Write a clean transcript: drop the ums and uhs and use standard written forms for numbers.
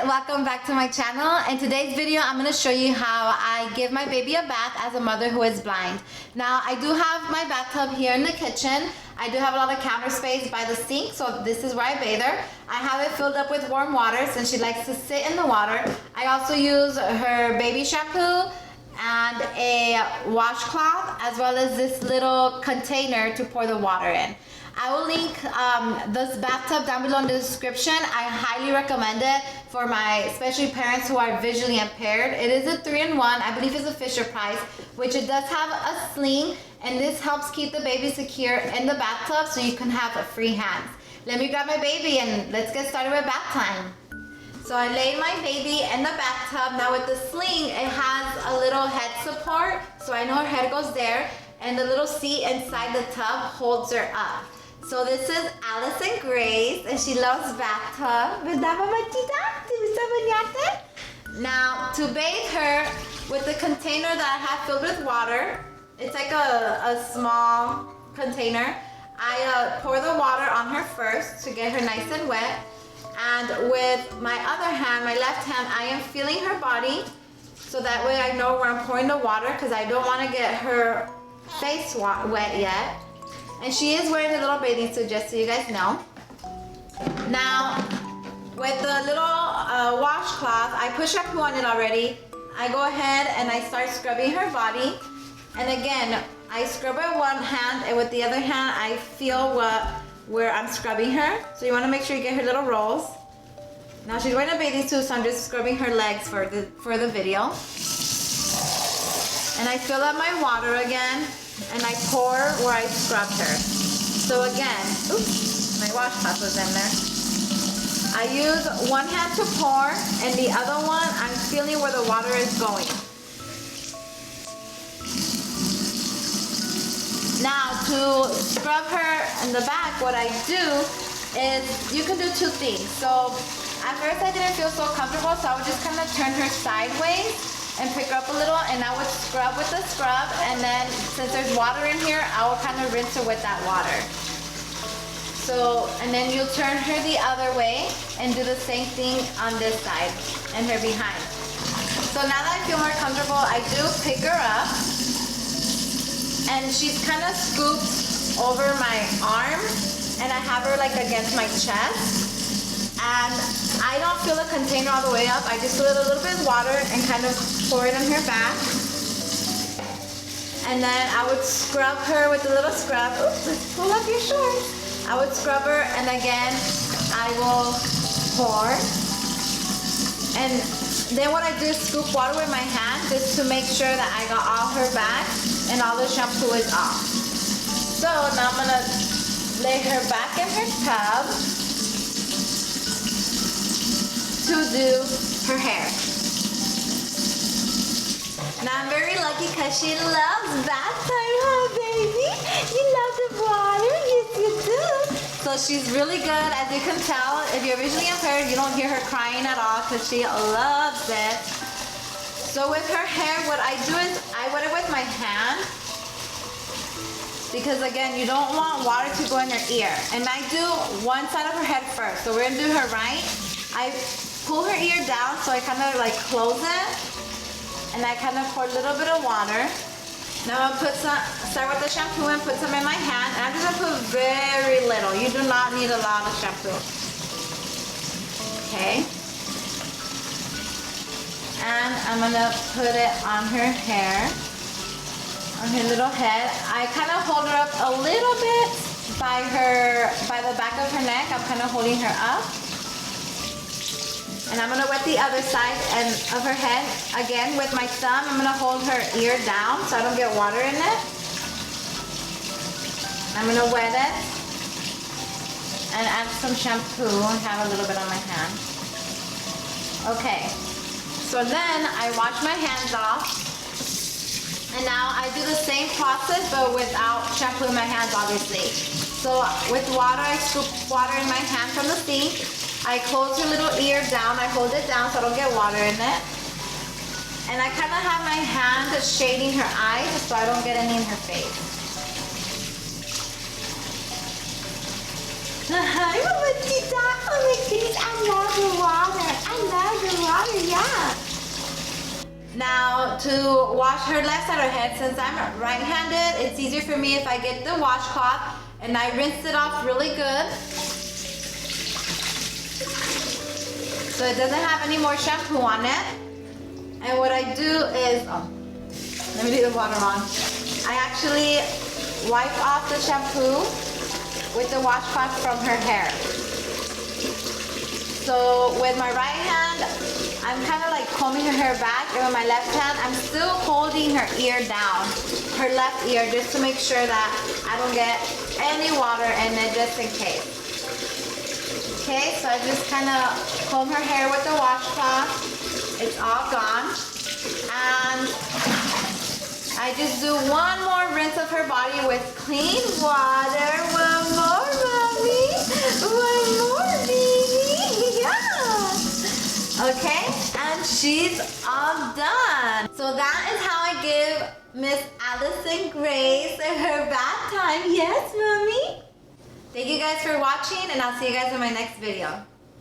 welcome back to my channel. In today's video I'm going to show you how I give my baby a bath as a mother who is blind. Now I do have my bathtub here in the kitchen. I do have a lot of counter space by the sink, so this is where I bathe her. I have it filled up with warm water since she likes to sit in the water. I also use her baby shampoo and a washcloth as well as this little container to pour the water in. I will link this bathtub down below in the description. I highly recommend it for especially parents who are visually impaired. It is a 3-in-1, I believe it's a Fisher Price, which it does have a sling, and this helps keep the baby secure in the bathtub so you can have free hands. Let me grab my baby and let's get started with bath time. So I laid my baby in the bathtub. Now with the sling, it has a little head support, so I know her head goes there, and the little seat inside the tub holds her up. So this is Alice and Grace, and she loves bathtub. Now to bathe her with the container that I have filled with water, it's like a small container. I pour the water on her first to get her nice and wet. And with my other hand, my left hand, I am feeling her body. So that way I know where I'm pouring the water because I don't want to get her face wet yet. And she is wearing a little bathing suit, just so you guys know. Now, with the little washcloth, I put shampoo on it already. I go ahead and I start scrubbing her body. And again, I scrub her one hand, and with the other hand, I feel where I'm scrubbing her. So you want to make sure you get her little rolls. Now she's wearing a bathing suit, so I'm just scrubbing her legs for the video. And I fill up my water again, and I pour where I scrubbed her. So again, oops, my washcloth was in there. I use one hand to pour, and the other one, I'm feeling where the water is going. Now to scrub her in the back, what I do is, you can do two things. So at first I didn't feel so comfortable, so I would just kind of turn her sideways and pick her up a little, and I would scrub with the scrub, and then since there's water in here, I will kind of rinse her with that water. So, and then you turn her the other way and do the same thing on this side and her behind. So now that I feel more comfortable, I do pick her up, and she's kind of scooped over my arm, and I have her like against my chest. And I don't fill the container all the way up. I just fill it a little bit of water and kind of pour it on her back. And then I would scrub her with a little scrub. Oops, let's pull up your shorts. I would scrub her, and again, I will pour. And then what I do is scoop water with my hand just to make sure that I got all her back and all the shampoo is off. So now I'm gonna lay her back in her tub to do her hair. Now I'm very lucky because she loves bath time, huh baby? You love the water? Yes you do. So she's really good, as you can tell. If you're visually impaired, you don't hear her crying at all because she loves it. So with her hair, what I do is I wet it with my hand, because again, you don't want water to go in her ear. And I do one side of her head first. So we're gonna do her right. I pull her ear down, so I kind of like close it, and I kind of pour a little bit of water. Now I'll start with the shampoo and put some in my hand, and I'm just gonna put very little. You do not need a lot of shampoo. Okay. And I'm gonna put it on her hair, on her little head. I kind of hold her up a little bit by the back of her neck. I'm kind of holding her up. And I'm gonna wet the other side of her head. Again, with my thumb, I'm gonna hold her ear down so I don't get water in it. I'm gonna wet it and add some shampoo and have a little bit on my hand. Okay, so then I wash my hands off. And now I do the same process, but without shampoo in my hands, obviously. So with water, I scoop water in my hand from the sink. I close her little ear down. I hold it down so I don't get water in it. And I kind of have my hand shading her eyes so I don't get any in her face. Hi, Mamacita. Oh my goodness, I love the water. I love Now to wash her left side of her head, since I'm right-handed, it's easier for me if I get the washcloth and I rinse it off really good. So it doesn't have any more shampoo on it. And what I do is, let me leave the water on. I actually wipe off the shampoo with the washcloth from her hair. So with my right hand, I'm kind of like combing her hair back, and with my left hand, I'm still holding her ear down, her left ear, just to make sure that I don't get any water in it, just in case. Okay, so I just kind of comb her hair with the washcloth. It's all gone. And I just do one more rinse of her body with clean water. One more, mommy. One more, baby. Yeah. Okay, and she's all done. So that is how I give Miss Allison Grace her bath time. Yes, mommy. Thank you guys for watching, and I'll see you guys in my next video.